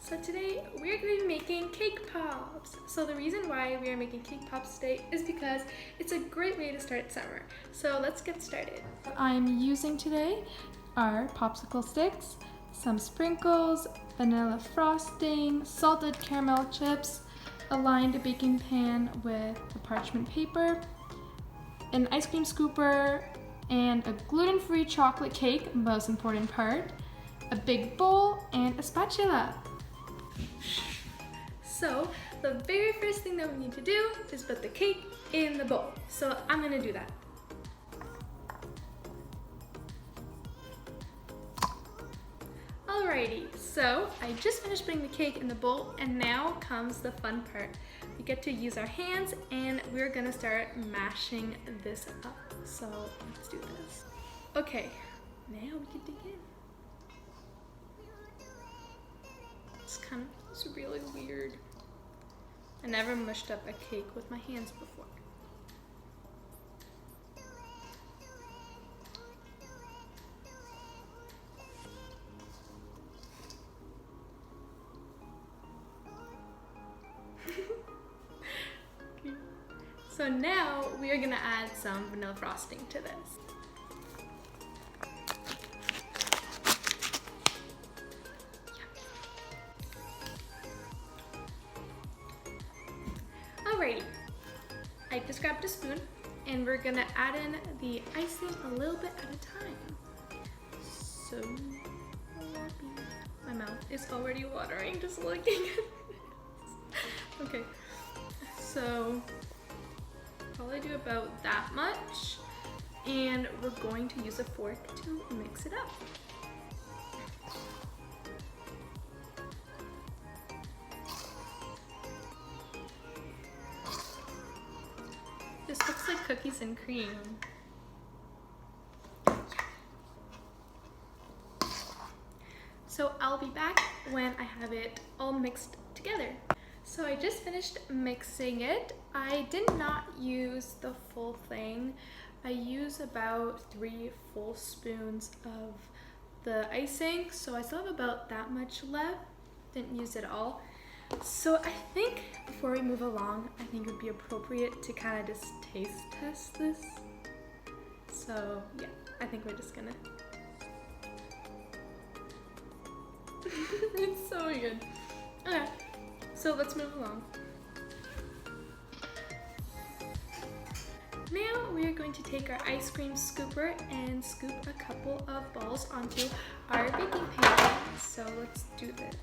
So today we're going to be making cake pops. So the reason why we are making cake pops today is because it's a great way to start summer. So let's get started. What I'm using today are popsicle sticks, some sprinkles, vanilla frosting, salted caramel chips, a lined baking pan with a parchment paper, an ice cream scooper, and a gluten-free chocolate cake, most important part, a big bowl, and a spatula. So the very first thing that we need to do is put the cake in the bowl. So I'm gonna do that. Alrighty, so I just finished putting the cake in the bowl and now comes the fun part. We get to use our hands and we're gonna start mashing this up. So let's do this. Okay, now we can dig in. It's really weird. I never mushed up a cake with my hands before. Okay. So now we are gonna add some vanilla frosting to this. Alrighty, I just grabbed a spoon and we're gonna add in the icing a little bit at a time. So, my mouth is already watering just looking at this. Okay, so probably do about that much and we're going to use a fork to mix it up. This looks like cookies and cream. So I'll be back when I have it all mixed together. So I just finished mixing it. I did not use the full thing. I used about 3 full spoons of the icing, so I still have about that much left. Didn't use it all. So I think before we move along, I think it would be appropriate to kind of just taste test this. So yeah, I think we're just gonna. It's so good. Okay, so let's move along. Now we are going to take our ice cream scooper and scoop a couple of balls onto our baking pan. So let's do this.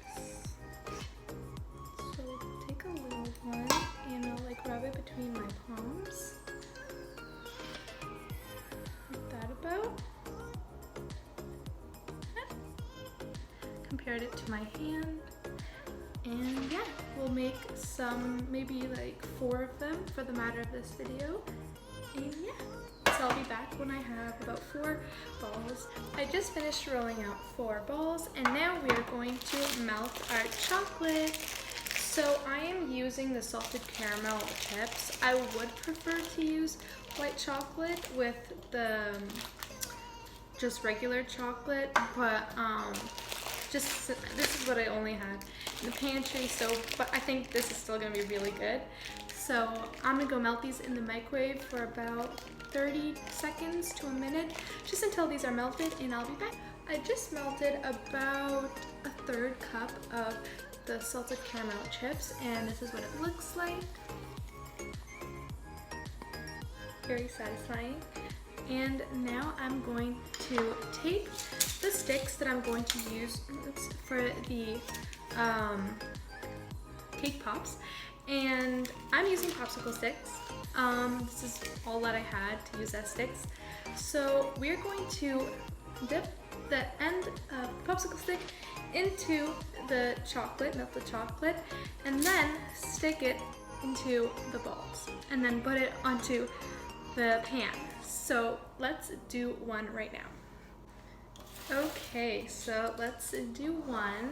A little one and I'll like rub it between my palms. Like that about. Compared it to my hand. And yeah, we'll make some, maybe like 4 of them for the matter of this video. And yeah, so I'll be back when I have about 4 balls. I just finished rolling out 4 balls and now we are going to melt our chocolate. So I am using the salted caramel chips. I would prefer to use white chocolate with the just regular chocolate, but this is what I only had in the pantry. So, but I think this is still gonna be really good. So I'm gonna go melt these in the microwave for about 30 seconds to a minute, just until these are melted, and I'll be back. I just melted about a 1/3 cup of the salted caramel chips, and this is what it looks like. Very satisfying. And now I'm going to take the sticks that I'm going to use for the cake pops, and I'm using popsicle sticks. This is all that I had to use as sticks. So we're going to dip the end of the popsicle stick into the chocolate, melt the chocolate, and then stick it into the balls, and then put it onto the pan. So let's do one right now. Okay, so let's do one.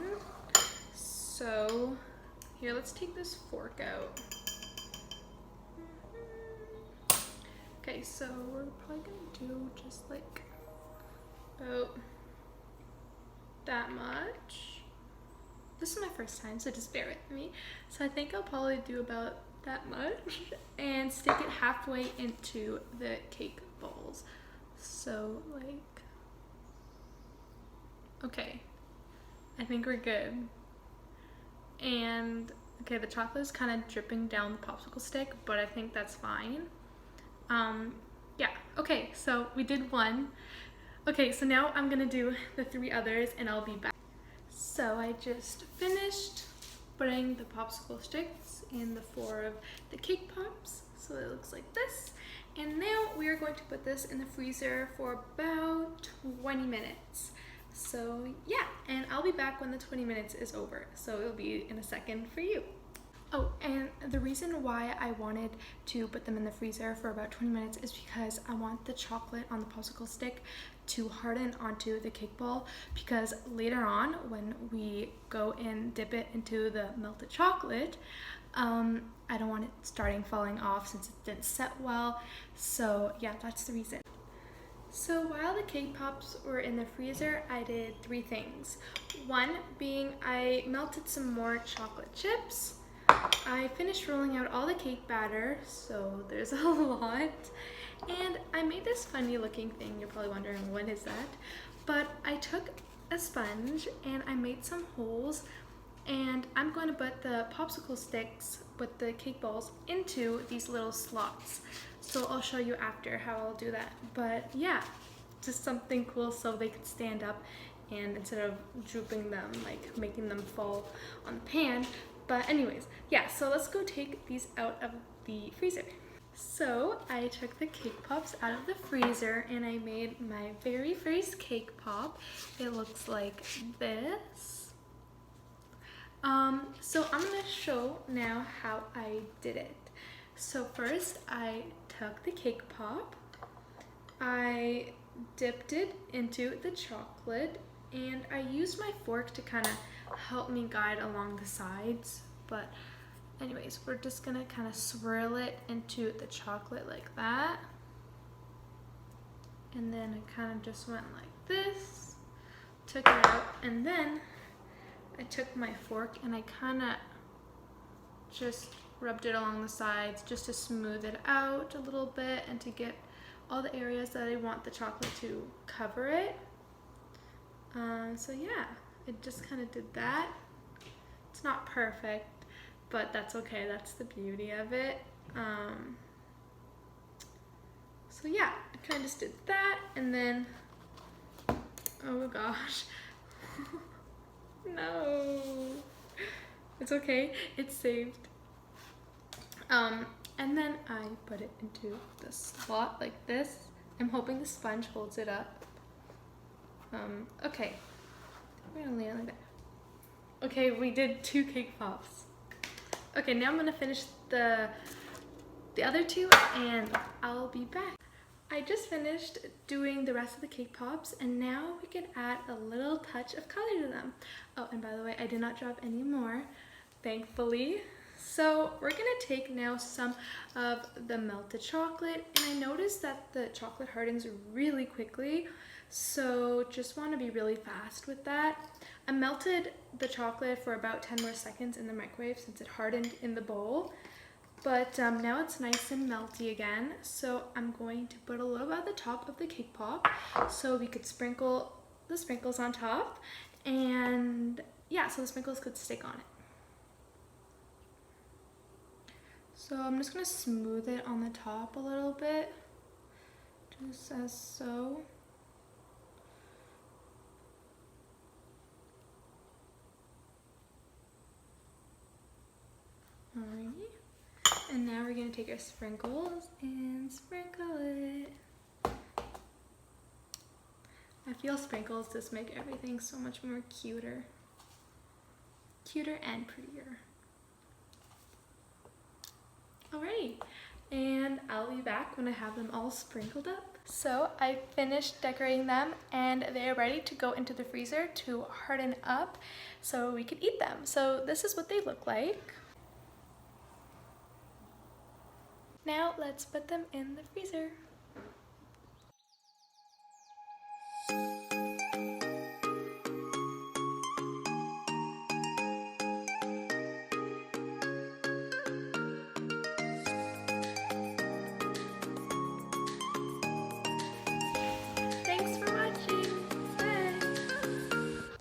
So here, let's take this fork out. Okay, so we're probably gonna do just like about that much. this is my first time, so just bear with me. So I think I'll probably do about that much and stick it halfway into the cake balls. So like, okay, I think we're good. And okay, the chocolate is kind of dripping down the popsicle stick, but I think that's fine. Yeah, okay, so we did one. Okay, so now I'm gonna do the 3 others and I'll be back. So I just finished putting the popsicle sticks in the 4 of the cake pops. So it looks like this. And now we are going to put this in the freezer for about 20 minutes. So yeah, and I'll be back when the 20 minutes is over. So it'll be in a second for you. Oh, and the reason why I wanted to put them in the freezer for about 20 minutes is because I want the chocolate on the popsicle stick to harden onto the cake ball, because later on when we go and dip it into the melted chocolate, I don't want it starting falling off since it didn't set well. So yeah, that's the reason. So while the cake pops were in the freezer, I did 3 things. One being I melted some more chocolate chips. I finished rolling out all the cake batter, so there's a lot. And I made this funny looking thing. You're probably wondering, what is that? But I took a sponge and I made some holes, and I'm going to put the popsicle sticks with the cake balls into these little slots. So I'll show you after how I'll do that. But yeah, just something cool so they could stand up, and instead of drooping them, like making them fall on the pan. But anyways, yeah, so let's go take these out of the freezer. So I took the cake pops out of the freezer and I made my very first cake pop. It looks like this. So I'm gonna show now how I did it. So first I took the cake pop, I dipped it into the chocolate, and I used my fork to kind of help me guide along the sides. But anyways, we're just gonna kind of swirl it into the chocolate like that. And then I kind of just went like this, took it out, and then I took my fork and I kind of just rubbed it along the sides just to smooth it out a little bit and to get all the areas that I want the chocolate to cover it. So yeah, it just kind of did that. It's not perfect, but that's okay. That's the beauty of it. So yeah, I kind of just did that, and then, oh gosh, no, it's okay, it's saved. And then I put it into the slot like this. I'm hoping the sponge holds it up. Okay, we're gonna lay it like that. Okay, we did 2 cake pops. Okay, now I'm gonna finish the other 2 and I'll be back. I just finished doing the rest of the cake pops, and now we can add a little touch of color to them. Oh, and by the way, I did not drop any more, thankfully. So we're gonna take now some of the melted chocolate, and I noticed that the chocolate hardens really quickly, so just want to be really fast with that. I melted the chocolate for about 10 more seconds in the microwave since it hardened in the bowl, but now it's nice and melty again. So I'm going to put a little bit at the top of the cake pop so we could sprinkle the sprinkles on top, and yeah, so the sprinkles could stick on it. So I'm just going to smooth it on the top a little bit, just as so. Alrighty. And now we're going to take our sprinkles and sprinkle it. I feel sprinkles just make everything so much more cuter. Cuter and prettier. Alrighty, and I'll be back when I have them all sprinkled up. So I finished decorating them and they're ready to go into the freezer to harden up so we can eat them. So this is what they look like. Now let's put them in the freezer.